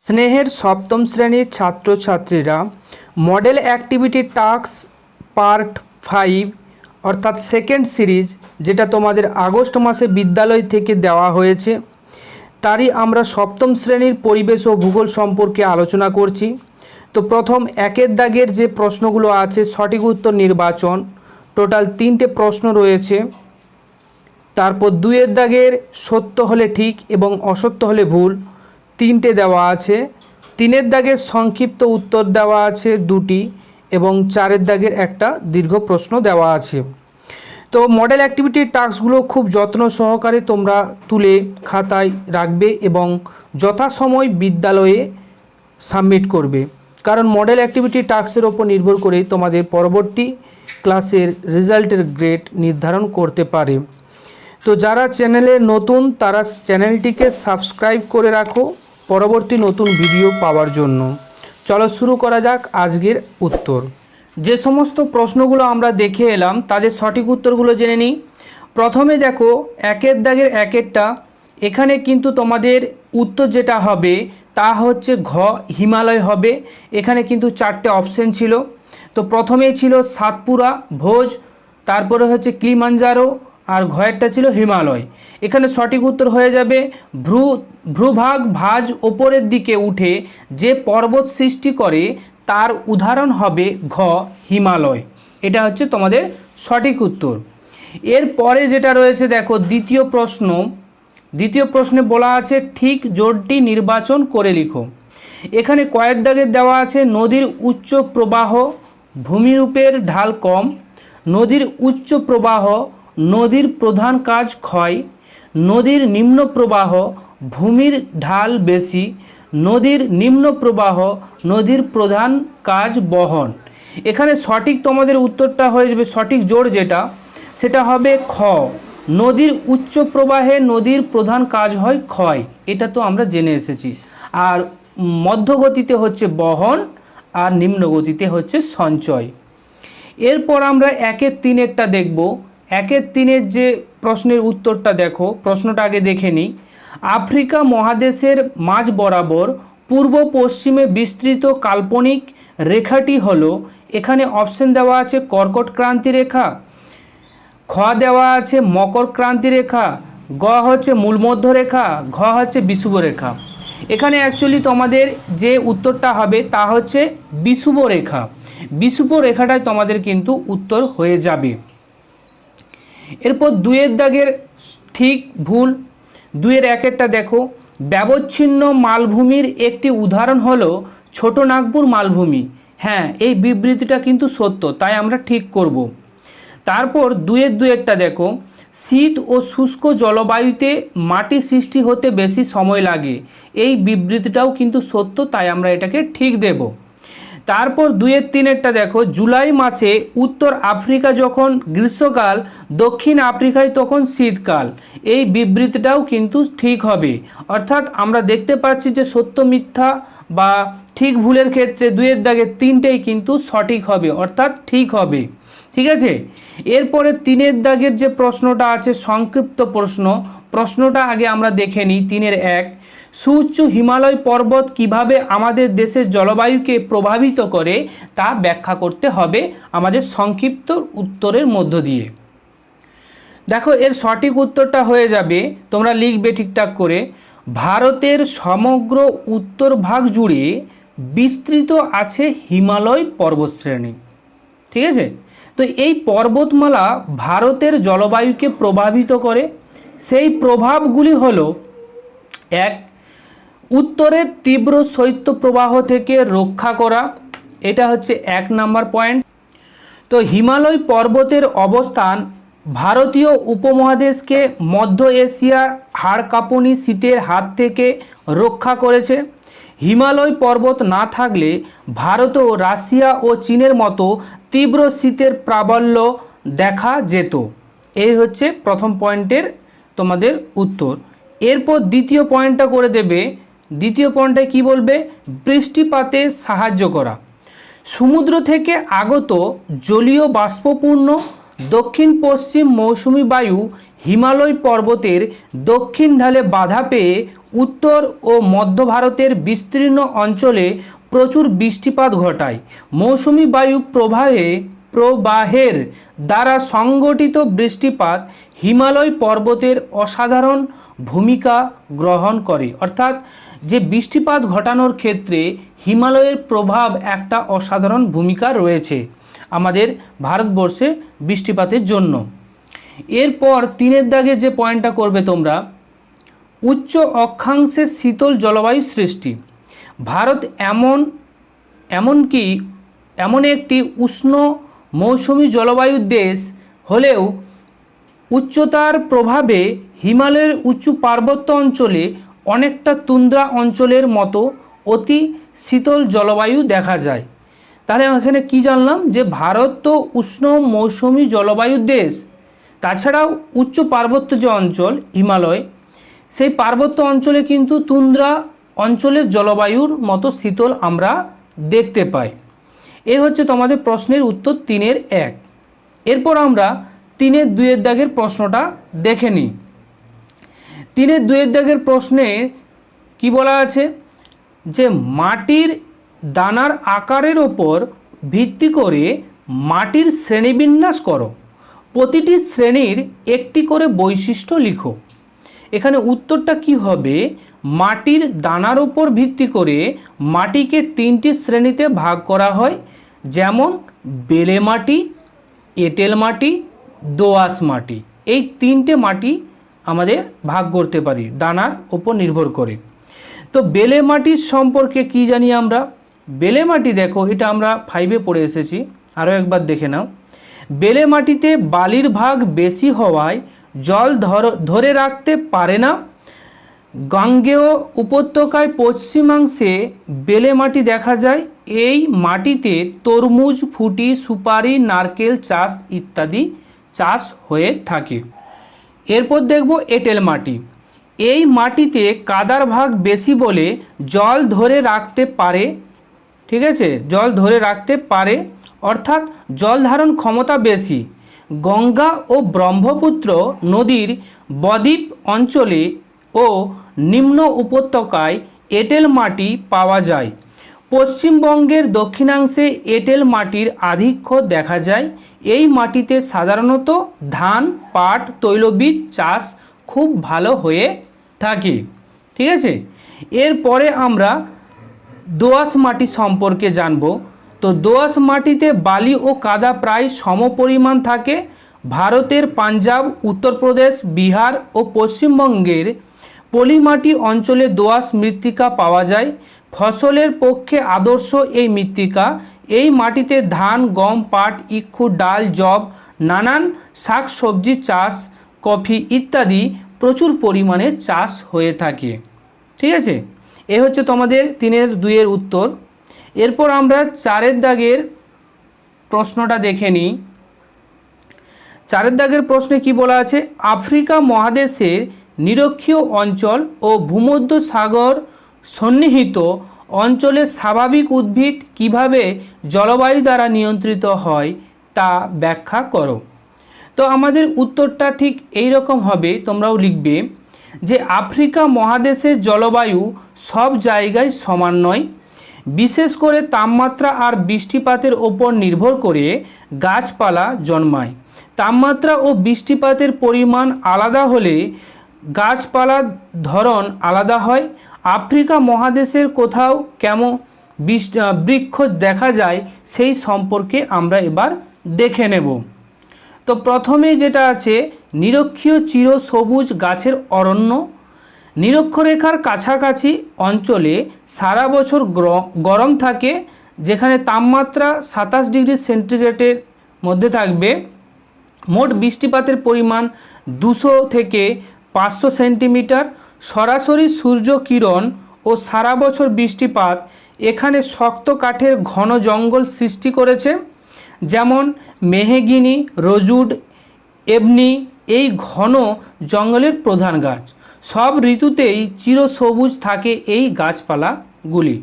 স্নেহের সপ্তম শ্রেণীর ছাত্রছাত্রীরা মডেল অ্যাক্টিভিটি টাস্ক পার্ট 5 অর্থাৎ সেকেন্ড সিরিজ, যেটা তোমাদের আগস্ট মাসে বিদ্যালয় থেকে দেওয়া হয়েছে, তারই আমরা সপ্তম শ্রেণীর পরিবেশ ও ভূগোল সম্পর্কে আলোচনা করছি। তো প্রথম একের দাগের যে প্রশ্নগুলো আছে সঠিক উত্তর নির্বাচন, টোটাল 3টে প্রশ্ন রয়েছে। তারপর দুইয়ের দাগের সত্য হলে ঠিক এবং অসত্য হলে ভুল 3টে দেওয়া আছে। 3এর দাগের সংক্ষিপ্ত উত্তর দেওয়া আছে 2টি এবং 4এর দাগের একটা দীর্ঘ প্রশ্ন দেওয়া আছে। তো মডেল অ্যাক্টিভিটির টাস্কগুলো খুব যত্ন সহকারে তোমরা তুলে খাতায় রাখবে এবং যথাসময় বিদ্যালয়ে সাবমিট করবে, কারণ মডেল অ্যাক্টিভিটি টাস্কের ওপর নির্ভর করে তোমাদের পরবর্তী ক্লাসের রেজাল্টের গ্রেড নির্ধারণ করতে পারে। তো যারা চ্যানেলে নতুন তারা চ্যানেলটিকে সাবস্ক্রাইব করে রাখো পরবর্তী নতুন ভিডিও পাওয়ার জন্য। চলো শুরু করা যাক আজকের উত্তর। যে সমস্ত প্রশ্নগুলো আমরা দেখে এলাম তাদের সঠিক উত্তরগুলো জেনে নিই। প্রথমে দেখো একের দাগের একেরটা, এখানে কিন্তু তোমাদের উত্তর যেটা হবে তা হচ্ছে ঘ, হিমালয় হবে। এখানে কিন্তু 4টে অপশন ছিল। তো প্রথমেই ছিল সাতপুরা, ভোজ, তারপরে হচ্ছে কিলিমাঞ্জারো, আর ঘয়েরটা ছিল হিমালয়। এখানে সঠিক উত্তর হয়ে যাবে ভূভাগ ভাঁজ ওপরের দিকে উঠে যে পর্বত সৃষ্টি করে তার উদাহরণ হবে ঘ, হিমালয়। এটা হচ্ছে তোমাদের সঠিক উত্তর। এরপরে যেটা রয়েছে দেখো দ্বিতীয় প্রশ্নে বলা আছে ঠিক জোড়টি নির্বাচন করে লিখো। এখানে কয়েক দাগের দেওয়া আছে নদীর উচ্চ প্রবাহ, ভূমিরূপের ঢাল কম, নদীর উচ্চ প্রবাহ, নদীর প্রধান কাজ ক্ষয়, নদীর নিম্ন প্রবাহ, ভূমির ঢাল বেশি, নদীর নিম্ন প্রবাহ, নদীর প্রধান কাজ বহন। এখানে সঠিক তোমাদের উত্তরটা হয়ে যাবে, সঠিক জোড় যেটা সেটা হবে খ, নদীর উচ্চ প্রবাহে নদীর প্রধান কাজ হয় ক্ষয়। এটা তো আমরা জেনে এসেছি। আর মধ্যগতিতে হচ্ছে বহন আর নিম্ন গতিতে হচ্ছে সঞ্চয়। এরপর আমরা একের তিনেরটা দেখব। একের তিনের যে প্রশ্নের উত্তরটা দেখো, প্রশ্নটা আগে দেখে নিই। আফ্রিকা মহাদেশের মাঝ বরাবর পূর্ব পশ্চিমে বিস্তৃত কাল্পনিক রেখাটি হলো, এখানে অপশন দেওয়া আছে কর্কট ক্রান্তি রেখা, খ দেওয়া আছে মকর ক্রান্তি রেখা, গ হচ্ছে মূলমধ্য রেখা, ঘ হচ্ছে বিষুব রেখা। এখানে অ্যাকচুয়ালি তোমাদের যে উত্তরটা হবে তা হচ্ছে বিষুব রেখা। বিষুব রেখাটাই তোমাদের কিন্তু উত্তর হয়ে যাবে। এরপর দুইয়ের দাগের ঠিক ভুল। দুইয়ের একেরটা দেখো, ব্যবচ্ছিন্ন মালভূমির একটি উদাহরণ হলো ছোট নাগপুর মালভূমি। হ্যাঁ, এই বিবৃতিটা কিন্তু সত্য, তাই আমরা ঠিক করব। তারপর দুইয়েরটা দেখো, শীত ও শুষ্ক জলবায়ুতে মাটি সৃষ্টি হতে বেশি সময় লাগে। এই বিবৃতিটাও কিন্তু সত্য, তাই আমরা এটাকে ঠিক দেব। তারপর দুইয়ের তিনেরটা দেখো, জুলাই মাসে উত্তর আফ্রিকা যখন গ্রীষ্মকাল, দক্ষিণ আফ্রিকায় তখন শীতকাল। এই বিবৃতিটাও কিন্তু ঠিক হবে। অর্থাৎ আমরা দেখতে পাচ্ছি যে সত্য মিথ্যা বা ঠিক ভুলের ক্ষেত্রে দুইয়ের দাগে 3টেই কিন্তু সঠিক হবে, অর্থাৎ ঠিক হবে। ঠিক আছে। এরপরে তিনের দাগের যে প্রশ্নটা আছে সংক্ষিপ্ত প্রশ্নটা আগে আমরা দেখে নিই। 3-এর 1, সুউচ্চ হিমালয় পর্বত কিভাবে আমাদের দেশের জলবায়ুকে প্রভাবিত করে তা ব্যাখ্যা করতে হবে আমাদের সংক্ষিপ্ত উত্তরের মধ্য দিয়ে। দেখো এর সঠিক উত্তরটা হয়ে যাবে, তোমরা লিখবে ঠিকঠাক করে, ভারতের সমগ্র উত্তর ভাগ জুড়ে বিস্তৃত আছে হিমালয় পর্বতশ্রেণী। ঠিক আছে। তো এই পর্বতমালা ভারতের জলবায়ুকে প্রভাবিত করে। সেই প্রভাবগুলি হলো, 1, উত্তরের তীব্র শৈত্যপ্রবাহ থেকে রক্ষা করা। এটা হচ্ছে 1 নাম্বার পয়েন্ট। তো হিমালয় পর্বতের অবস্থান ভারতীয় উপমহাদেশকে মধ্য এশিয়ার হাড় কাঁপুনি শীতের হাত থেকে রক্ষা করেছে। হিমালয় পর্বত না থাকলে ভারতও রাশিয়া ও চীনের মতো তীব্র শীতের প্রাবল্য দেখা যেত। এই হচ্ছে প্রথম পয়েন্টের তোমাদের উত্তর। এরপর দ্বিতীয় পয়েন্টটা করে দেবে। দ্বিতীয় পয়েন্টে কি বলবে, বৃষ্টিপাতে সাহায্য করা। সমুদ্র থেকে আগত জলীয় বাষ্পপূর্ণ দক্ষিণ পশ্চিম মৌসুমি বায়ু হিমালয় পর্বতের দক্ষিণ ঢালে বাধা পেয়ে উত্তর ও মধ্য ভারতের বিস্তীর্ণ অঞ্চলে প্রচুর বৃষ্টিপাত ঘটায়। মৌসুমি বায়ু প্রবাহের দ্বারা সংগঠিত বৃষ্টিপাত হিমালয় পর্বতের অসাধারণ ভূমিকা গ্রহণ করে। অর্থাৎ যে বৃষ্টিপাত ঘটানোর ক্ষেত্রে হিমালয়ের প্রভাব একটা অসাধারণ ভূমিকা রয়েছে আমাদের ভারতবর্ষে বৃষ্টিপাতের জন্য। এরপর 3 দাগে যে পয়েন্টটা করবে তোমরা, উচ্চ অক্ষাংশে শীতল জলবায়ু সৃষ্টি। ভারত এমন একটি উষ্ণ মৌসুমি জলবায়ুর দেশ হলেও উচ্চতার প্রভাবে হিমালয়ের উঁচু পার্বত্য অঞ্চলে অনেকটা তুন্দ্রা অঞ্চলের মতো অতি শীতল জলবায়ু দেখা যায়। তাহলে এখানে কি জানলাম, যে ভারত তো উষ্ণ মৌসুমি জলবায়ুর দেশ, তাছাড়াও উচ্চ পার্বত্য যে অঞ্চল হিমালয়, সেই পার্বত্য অঞ্চলে কিন্তু তুন্দ্রা অঞ্চলের জলবায়ুর মতো শীতল আমরা দেখতে পাই। এই হচ্ছে তোমাদের প্রশ্নের উত্তর 3-1। এরপর আমরা 3-2 দাগের প্রশ্নটা দেখে নিই। 3-2 দাগের প্রশ্নে কি বলা আছে, যে মাটির দানার আকারের ওপর ভিত্তি করে মাটির শ্রেণীবিন্যাস করো, প্রতিটি শ্রেণীর একটি করে বৈশিষ্ট্য লিখো। এখানে উত্তরটা কি হবে, মাটির দানার উপর ভিত্তি করে মাটিকে 3টি শ্রেণীতে ভাগ করা হয়, যেমন বেলে মাটি, এঁটেল মাটি, দোআঁশ মাটি। এই 3টে মাটি আমাদের ভাগ করতে পারি দানার উপর নির্ভর করে। তো বেলে মাটির সম্পর্কে কি জানি আমরা, বেলে মাটি দেখো, এটা আমরা 5-এ পড়ে এসেছি, আরও একবার দেখে নাও। বেলে মাটিতে বালির ভাগ বেশি হওয়ায় জল ধরে রাখতে পারে না। গাঙ্গেয় উপত্যকায় পশ্চিমাংশে বেলে মাটি দেখা যায়। এই মাটিতে তরমুজ, ফুটি, সুপারি, নারকেল চাষ ইত্যাদি চাষ হয়ে থাকে। এরপর দেখব এঁটেল মাটি। এই মাটিতে কাদার ভাগ বেশি বলে জল ধরে রাখতে পারে, ঠিক আছে, জল ধরে রাখতে পারে, অর্থাৎ জল ধারণ ক্ষমতা বেশি। গঙ্গা ও ব্রহ্মপুত্র নদীর বদ্বীপ অঞ্চলে ও নিম্ন উপত্যকায় এঁটেল মাটি পাওয়া যায়। পশ্চিমবঙ্গের দক্ষিণাংশে এঁটেল মাটির আধিক্য দেখা যায়। এই মাটিতে সাধারণত ধান, পাট, তৈলবীজ চাষ খুব ভালো হয়ে থাকে। ঠিক আছে, এরপরে আমরা দোআঁশ মাটি সম্পর্কে জানব। তো দোআঁশ মাটিতে বালি ও কাদা প্রায় সমপরিমাণ থাকে। ভারতের পাঞ্জাব, উত্তরপ্রদেশ, বিহার ও পশ্চিমবঙ্গের পলিমাটি অঞ্চলে দোআঁশ মৃত্তিকা পাওয়া যায়। ফসলের পক্ষে আদর্শ এই মৃত্তিকা। এই মাটিতে ধান, গম, পাট, ইক্ষু, ডাল, যব, নানান শাক সবজি চাষ, কফি ইত্যাদি প্রচুর পরিমাণে চাষ হয়ে থাকে। ঠিক আছে, এ হচ্ছে তোমাদের 3-2 উত্তর। এরপর আমরা 4 দাগের প্রশ্নটা দেখে নিই। 4 দাগের প্রশ্নে কি বলা আছে, আফ্রিকা মহাদেশের নিরক্ষীয় অঞ্চল ও ভূমধ্য সাগর সন্নিহিত অঞ্চলে স্বাভাবিক উদ্ভিদ কিভাবে জলবায়ু দ্বারা নিয়ন্ত্রিত হয় তা ব্যাখ্যা করো। তো আমাদের উত্তরটা ঠিক এই রকম হবে, তোমরাও লিখবে যে আফ্রিকা মহাদেশের জলবায়ু সব জায়গায় সমান নয়। বিশেষ করে তাপমাত্রা আর বৃষ্টিপাতের ওপর নির্ভর করে গাছপালা জন্মায়। তাপমাত্রা ও বৃষ্টিপাতের পরিমাণ আলাদা হলে গাছপালার ধরন আলাদা হয়। আফ্রিকা মহাদেশের কোথাও কেমন বৃক্ষ দেখা যায় সেই সম্পর্কে আমরা এবার দেখে নেব। তো প্রথমে যেটা আছে, নিরক্ষীয় চিরসবুজ গাছের অরণ্য। নিরক্ষরেখার কাছাকাছি অঞ্চলে সারা বছর গরম থাকে, যেখানে তাপমাত্রা 27 ডিগ্রি সেন্টিগ্রেডের মধ্যে থাকবে। মোট বৃষ্টিপাতের পরিমাণ 200 থেকে 500 সেন্টিমিটার। সরাসরি সূর্য কিরণ ও সারা বছর বৃষ্টিপাত এখানে শক্ত কাঠের ঘন জঙ্গল সৃষ্টি করেছে, যেমন মেহগিনি, রোজউড, এবনি এই ঘন জঙ্গলের প্রধান গাছ। সব ঋতুতেই চিরসবুজ থাকে এই গাছপালাগুলি।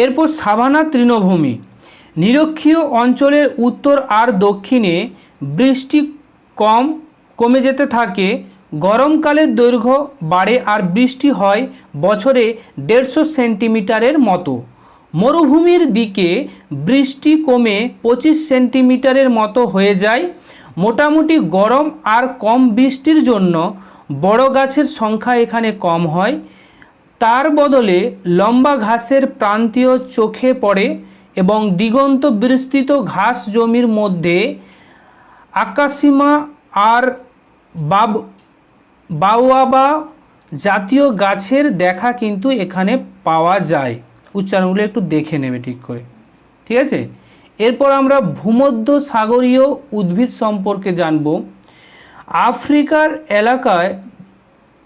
এরপর সাভানা তৃণভূমি। নিরক্ষীয় অঞ্চলের উত্তর আর দক্ষিণে বৃষ্টি কমে যেতে থাকে। গরমকালের দৈর্ঘ্য বাড়ে আর বৃষ্টি হয় বছরে 150 সেন্টিমিটারের মতো। মরুভূমির দিকে বৃষ্টি কমে 25 সেন্টিমিটারের মতো হয়ে যায়। মোটামুটি গরম আর কম বৃষ্টির জন্য বড় গাছের সংখ্যা এখানে কম হয়। তার বদলে লম্বা ঘাসের প্রান্তীয় চোখে পড়ে এবং দিগন্ত বিস্তৃত ঘাস জমির মধ্যে আকাশিমা আর বাওয়াবা জাতীয় গাছের দেখা কিন্তু এখানে পাওয়া যায়। উচ্চারণগুলো একটু দেখে নেবে ঠিক করে, ঠিক আছে। এরপর আমরা ভূমধ্য সাগরীয় উদ্ভিদ সম্পর্কে জানব। আফ্রিকার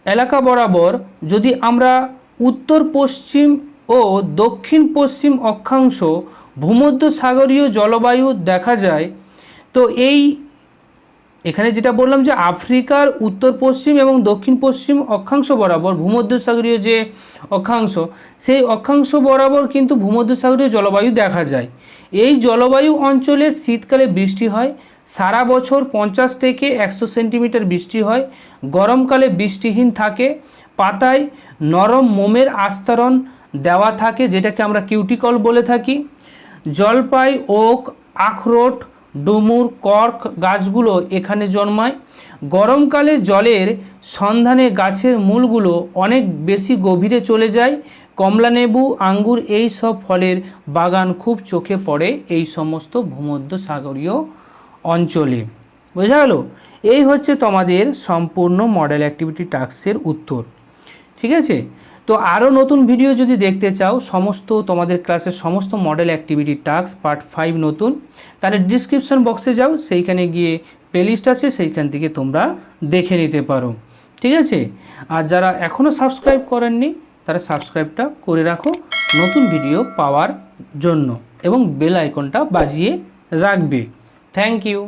এলাকা বরাবর যদি আমরা উত্তর পশ্চিম ও দক্ষিণ পশ্চিম অক্ষাংশ ভূমধ্য সাগরীয় জলবায়ু দেখা যায়। তো এখানে যেটা বললাম যে আফ্রিকার উত্তর পশ্চিম এবং দক্ষিণ পশ্চিম অক্ষাংশ বরাবর ভূমধ্যসাগরীয় যে অক্ষাংশ, সেই অক্ষাংশ বরাবর কিন্তু ভূমধ্যসাগরীয় জলবায়ু দেখা যায়। এই জলবায়ু অঞ্চলে শীতকালে বৃষ্টি হয়, সারা বছর 50 থেকে 100 সেন্টিমিটার বৃষ্টি হয়। গরমকালে বৃষ্টিহীন থাকে। পাতায় নরম মোমের আস্তরণ দেওয়া থাকে, যেটাকে আমরা কিউটিকল বলে থাকি। জলপাই, ওক, আখরোট, ডুমুর, কর্ক গাছগুলো এখানে জন্মায়। গরমকালে জলের সন্ধানে গাছের মূলগুলো অনেক বেশি গভীরে চলে যায়। কমলালেবু, আঙ্গুর এই সব ফলের বাগান খুব চোখে পড়ে এই সমস্ত ভূমধ্যসাগরীয় অঞ্চলে। বোঝা গেল? এই হচ্ছে তোমাদের সম্পূর্ণ মডেল অ্যাক্টিভিটি টাস্কের উত্তর, ঠিক আছে। তো আরও নতুন ভিডিও যদি দেখতে চাও, সমস্ত তোমাদের ক্লাসের সমস্ত মডেল অ্যাক্টিভিটি টাস্ক পার্ট 5 নতুন, তাহলে ডিসক্রিপশন বক্সে যাও, সেইখানে গিয়ে প্লেলিস্ট আছে, সেইখান থেকে তোমরা দেখে নিতে পারো, ঠিক আছে। আর যারা এখনও সাবস্ক্রাইব করেননি তারা সাবস্ক্রাইবটা করে রাখো নতুন ভিডিও পাওয়ার জন্য, এবং বেল আইকনটা বাজিয়ে রাখবে। Thank you.